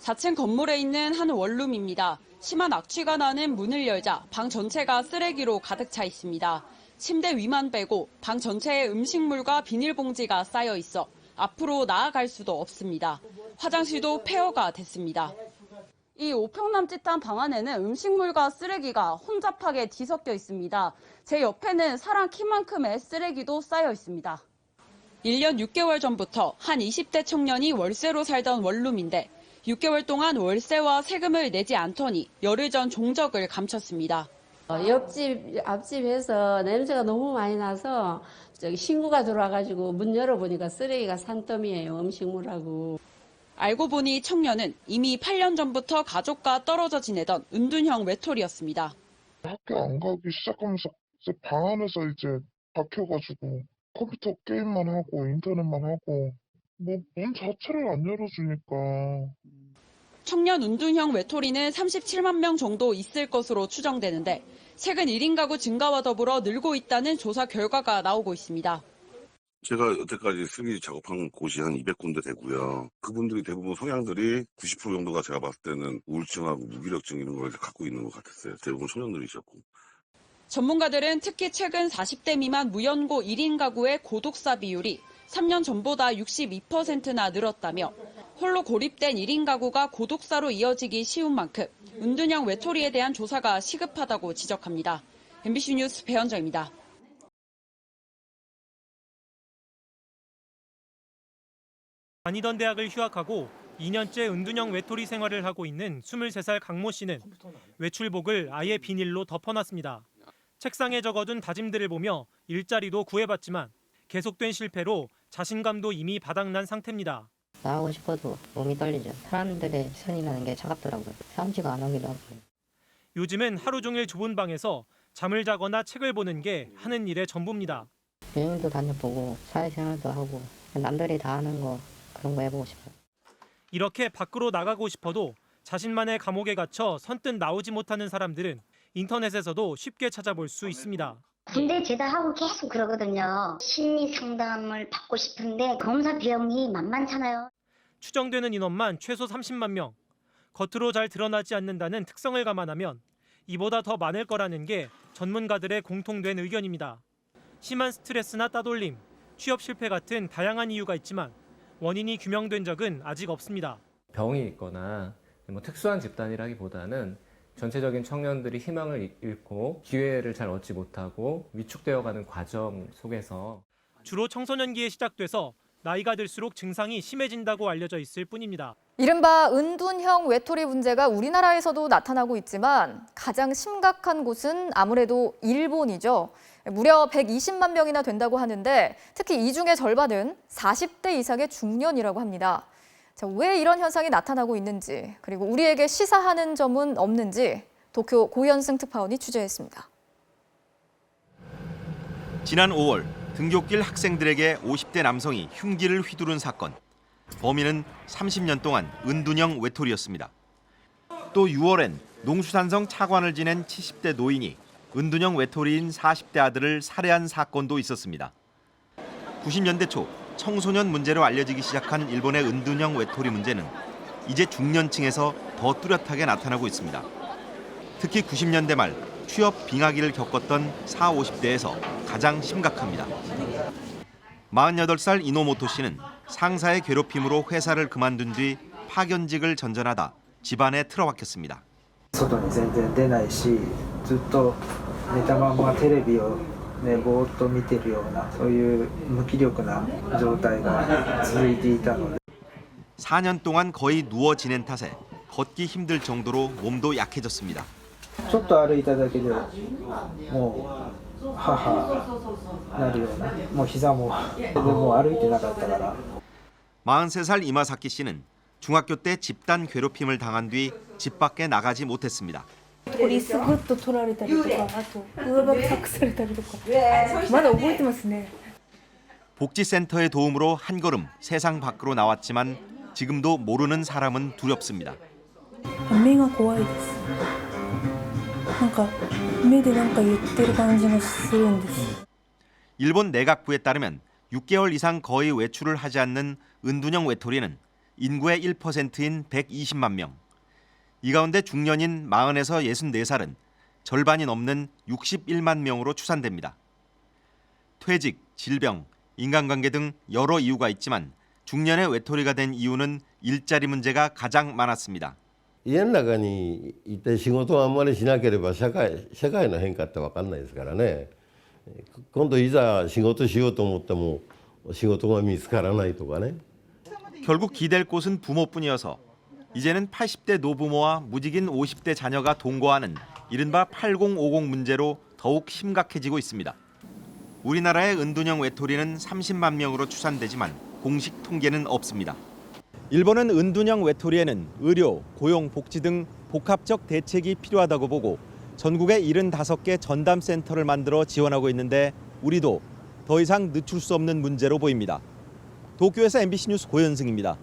4층 건물에 있는 한 원룸입니다. 심한 악취가 나는 문을 열자 방 전체가 쓰레기로 가득 차 있습니다. 침대 위만 빼고 방 전체에 음식물과 비닐봉지가 쌓여 있어 앞으로 나아갈 수도 없습니다. 화장실도 폐허가 됐습니다. 이 5평 남짓한 방 안에는 음식물과 쓰레기가 혼잡하게 뒤섞여 있습니다. 제 옆에는 사람 키만큼의 쓰레기도 쌓여 있습니다. 1년 6개월 전부터 한 20대 청년이 월세로 살던 원룸인데 6개월 동안 월세와 세금을 내지 않더니 열흘 전 종적을 감췄습니다. 옆집, 앞집에서 냄새가 너무 많이 나서 신고가 들어와가지고 문 열어보니까 쓰레기가 산더미예요, 음식물하고. 알고 보니 청년은 이미 8년 전부터 가족과 떨어져 지내던 은둔형 외톨이였습니다. 학교 안 가기 시작하면서 이제 방 안에서 이제 박혀가지고 컴퓨터 게임만 하고 인터넷만 하고 문 자체를 안 열어주니까. 청년 은둔형 외톨이는 37만 명 정도 있을 것으로 추정되는데 최근 1인 가구 증가와 더불어 늘고 있다는 조사 결과가 나오고 있습니다. 제가 여태까지 쓰레기 작업한 곳이 한 200군데 되고요. 그분들이 대부분 성향들이 90% 정도가 제가 봤을 때는 우울증하고 무기력증 이런 걸 갖고 있는 것 같았어요. 대부분 소년들이셨고. 전문가들은 특히 최근 40대 미만 무연고 1인 가구의 고독사 비율이 3년 전보다 62%나 늘었다며 홀로 고립된 1인 가구가 고독사로 이어지기 쉬운 만큼 은둔형 외톨이에 대한 조사가 시급하다고 지적합니다. MBC 뉴스 배현정입니다. 다니던 대학을 휴학하고 2년째 은둔형 외톨이 생활을 하고 있는 23살 강모 씨는 외출복을 아예 비닐로 덮어놨습니다. 책상에 적어둔 다짐들을 보며 일자리도 구해봤지만 계속된 실패로 자신감도 이미 바닥난 상태입니다. 나가고 싶어도 몸이 떨리죠. 사람들의 시선이라는 게 차갑더라고요. 삼지가 안 오기도 하고. 요즘은 하루 종일 좁은 방에서 잠을 자거나 책을 보는 게 하는 일의 전부입니다. 여행도 다녀보고 사회생활도 하고 남들이 다 하는 거 그런 거 해보고 싶어요. 이렇게 밖으로 나가고 싶어도 자신만의 감옥에 갇혀 선뜻 나오지 못하는 사람들은 인터넷에서도 쉽게 찾아볼 수 있습니다. 군대 제대하고 계속 그러거든요. 심리 상담을 받고 싶은데 검사 비용이 만만찮아요. 추정되는 인원만 최소 30만 명. 겉으로 잘 드러나지 않는다는 특성을 감안하면 이보다 더 많을 거라는 게 전문가들의 공통된 의견입니다. 심한 스트레스나 따돌림, 취업 실패 같은 다양한 이유가 있지만 원인이 규명된 적은 아직 없습니다. 병이 있거나 특수한 집단이라기보다는 전체적인 청년들이 희망을 잃고 기회를 잘 얻지 못하고 위축되어가는 과정 속에서 주로 청소년기에 시작돼서 나이가 들수록 증상이 심해진다고 알려져 있을 뿐입니다. 이른바 은둔형 외톨이 문제가 우리나라에서도 나타나고 있지만 가장 심각한 곳은 아무래도 일본이죠. 무려 120만 명이나 된다고 하는데 특히 이 중에 절반은 40대 이상의 중년이라고 합니다. 자, 왜 이런 현상이 나타나고 있는지 그리고 우리에게 시사하는 점은 없는지 도쿄 고현승 특파원이 취재했습니다. 지난 5월 등굣길 학생들에게 50대 남성이 흉기를 휘두른 사건. 범인은 30년 동안 은둔형 외톨이였습니다. 또 6월엔 농수산성 차관을 지낸 70대 노인이 은둔형 외톨이인 40대 아들을 살해한 사건도 있었습니다. 90년대 초 청소년 문제로 알려지기 시작한 일본의 은둔형 외톨이 문제는 이제 중년층에서 더 뚜렷하게 나타나고 있습니다. 특히 90년대 말 취업 빙하기를 겪었던 40, 50대에서 가장 심각합니다. 48살 이노모토 씨는 상사의 괴롭힘으로 회사를 그만둔 뒤 파견직을 전전하다 집안에 틀어박혔습니다. 外に全然出ないし、ずっと寝たままテレビをぼーっと見てるようなそういう無気力な状態が続いていたので 4년 동안 거의 누워 지낸 탓에 걷기 힘들 정도로 몸도 약해졌습니다. ちょっと歩いただけでもう母なるようなもう膝もでもう歩いてなかったから 43살 이마사키 씨는 중학교 때 집단 괴롭힘을 당한 뒤 집 밖에 나가지 못했습니다. 鳥すぐっと取られたりとか、あと上履き隠されたりとか、まだ覚えてますね. 복지센터의 도움으로 한 걸음 세상 밖으로 나왔지만 지금도 모르는 사람은 두렵습니다. 目が怖いです。なんか目でなんか言ってる感じがするんです。 일본 내각부에 따르면 6개월 이상 거의 외출을 하지 않는 은둔형 외톨이는 인구의 1%인 120만 명. 이 가운데 중년인 40에서 64살은 절반이 넘는 61만 명으로 추산됩니다. 퇴직, 질병, 인간관계 등 여러 이유가 있지만 중년의 외톨이가 된 이유는 일자리 문제가 가장 많았습니다. 家の中にいて仕事をあんまりしなければ社会の変化って分かんないですからね。今度いざ仕事しようと思っても仕事が見つからないとかね。 결국 기댈 곳은 부모뿐이어서 이제는 80대 노부모와 무직인 50대 자녀가 동거하는 이른바 8050 문제로 더욱 심각해지고 있습니다. 우리나라의 은둔형 외톨이는 30만 명으로 추산되지만 공식 통계는 없습니다. 일본은 은둔형 외톨이에는 의료, 고용, 복지 등 복합적 대책이 필요하다고 보고 전국에 75개 전담센터를 만들어 지원하고 있는데 우리도 더 이상 늦출 수 없는 문제로 보입니다. 도쿄에서 MBC 뉴스 고현승입니다.